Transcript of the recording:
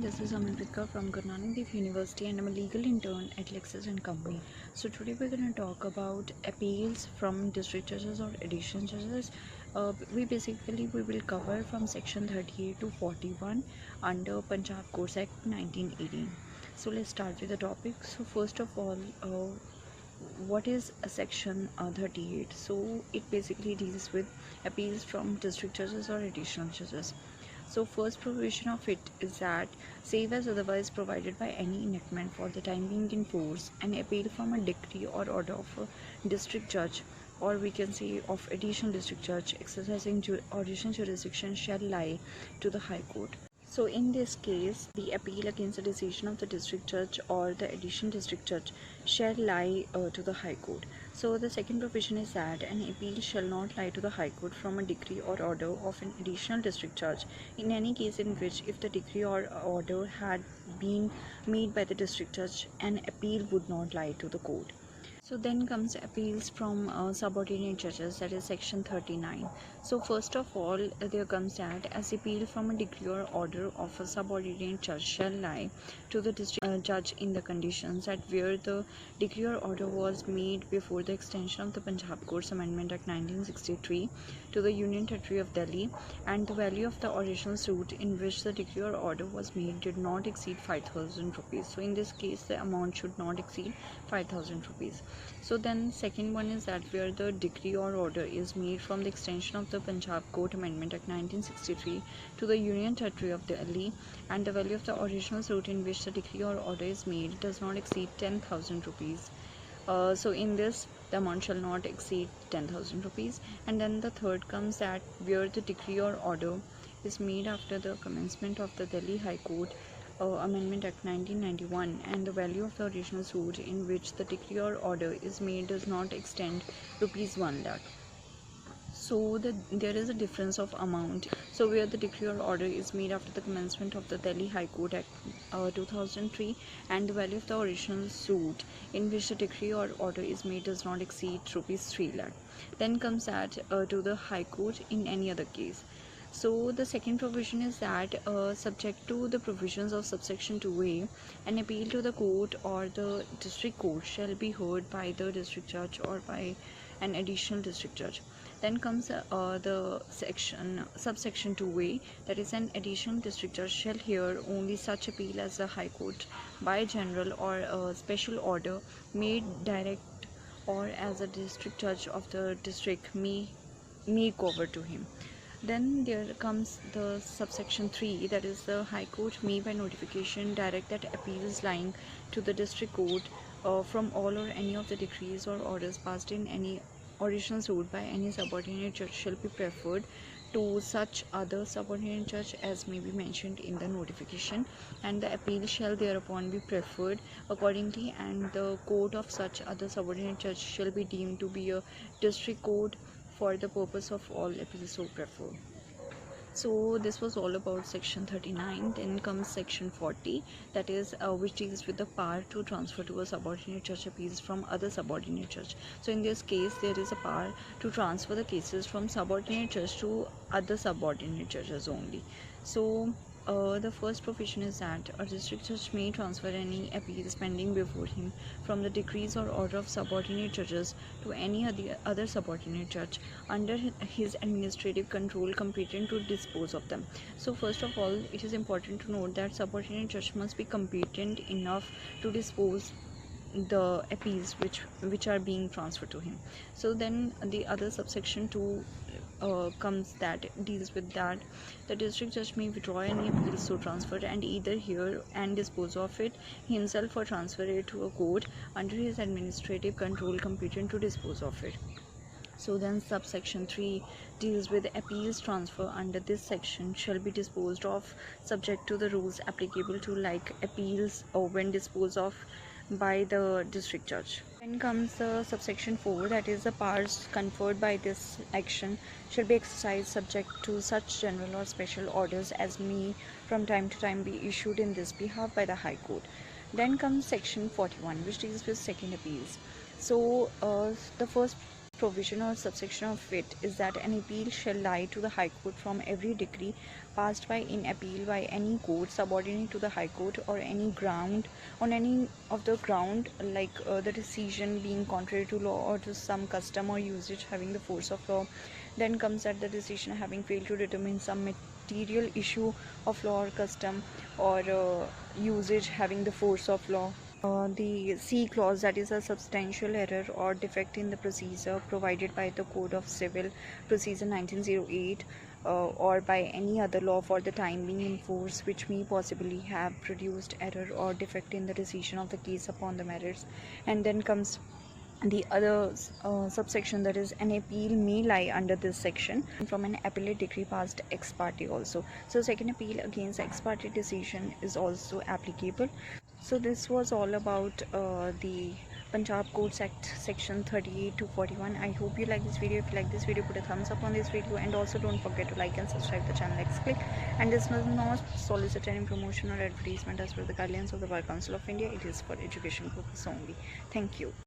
this is Amrita from Guru Nanak Dev University and I'm a legal intern at Lexis & Company. So today we're going to talk about appeals from district judges or additional judges. We will cover from section 38 to 41 under Punjab Courts Act 1918. So let's start with the topic. So first of all, what is a section 38? So it basically deals with appeals from district judges or additional judges. So first provision of it is that, save as otherwise provided by any enactment for the time being in force, an appeal from a decree or order of a district judge, or we can say of additional district judge exercising additional jurisdiction, shall lie to the High Court. So in this case, the appeal against the decision of the district judge or the additional district judge shall lie to the High Court. So the second provision is that an appeal shall not lie to the High Court from a decree or order of an additional district judge in any case in which, if the decree or order had been made by the district judge, an appeal would not lie to the court. So then comes appeals from subordinate judges, that is section 39. So first of all, there comes that, as appeal from a decree or order of a subordinate judge shall lie to the district judge in the conditions that where the decree or order was made before the extension of the Punjab Courts Amendment Act 1963 to the Union Territory of Delhi, and the value of the original suit in which the decree or order was made did not exceed 5,000 rupees. So in this case, the amount should not exceed 5,000 rupees. So then second one is that where the decree or order is made from the extension of the Punjab Court Amendment Act 1963 to the Union Territory of Delhi, and the value of the original suit in which the decree or order is made does not exceed 10,000 rupees. So in this, the amount shall not exceed 10,000 rupees. And then the third comes that where the decree or order is made after the commencement of the Delhi High Court Amendment Act 1991, and the value of the original suit in which the decree or order is made does not extend rupees 1 lakh. So there is a difference of amount. So where the decree or order is made after the commencement of the Delhi High Court Act 2003, and the value of the original suit in which the decree or order is made does not exceed rupees 3 lakh. Then comes that to the High Court in any other case. So the second provision is that subject to the provisions of subsection 2a, an appeal to the court or the district court shall be heard by the district judge or by an additional district judge. Then comes the subsection 2a, that is, an additional district judge shall hear only such appeal as the High Court by general or a special order made direct or as a district judge of the district may make over to him. Then there comes the subsection 3, that is, the High Court may by notification direct that appeals lying to the district court from all or any of the decrees or orders passed in any original suit by any subordinate judge shall be preferred to such other subordinate judge as may be mentioned in the notification, and the appeal shall thereupon be preferred accordingly, and the court of such other subordinate judge shall be deemed to be a district court for the purpose of all appeals so preferred. So this was all about section 39. Then comes section 40, that is which deals with the power to transfer to a subordinate judge appeals from other subordinate judge. So in this case, there is a power to transfer the cases from subordinate judge to other subordinate judges only. So the first provision is that a district judge may transfer any appeals pending before him from the decrees or order of subordinate judges to any other subordinate judge under his administrative control competent to dispose of them. So first of all, it is important to note that subordinate judge must be competent enough to dispose the appeals which are being transferred to him. So then the other subsection 2 comes that deals with that the district judge may withdraw any appeals so transferred and either hear and dispose of it himself or transfer it to a court under his administrative control competent to dispose of it. So then subsection 3 deals with appeals transfer under this section shall be disposed of subject to the rules applicable to like appeals or when disposed of by the district judge. Then comes the subsection 4, that is, the powers conferred by this action shall be exercised subject to such general or special orders as may from time to time be issued in this behalf by the High Court. Then comes section 41, which deals with second appeals. So the first provision or subsection of it is that an appeal shall lie to the High Court from every decree passed by in appeal by any court subordinate to the High Court or any ground on any of the ground like the decision being contrary to law or to some custom or usage having the force of law. Then comes at the decision having failed to determine some material issue of law or custom or usage having the force of law. The C clause, that is a substantial error or defect in the procedure provided by the Code of Civil Procedure 1908 or by any other law for the time being in force which may possibly have produced error or defect in the decision of the case upon the merits. And then comes the other subsection, that is an appeal may lie under this section from an appellate decree passed ex parte also. So second appeal against ex parte decision is also applicable. So this was all about the Punjab Codes Act section 38 to 41. I hope you like this video. If you like this video, put a thumbs up on this video, and also don't forget to like and subscribe the channel. Next click. And this does not solicit any promotion or advertisement as per the guidelines of the Bar Council of India. It is for education purpose only. Thank you.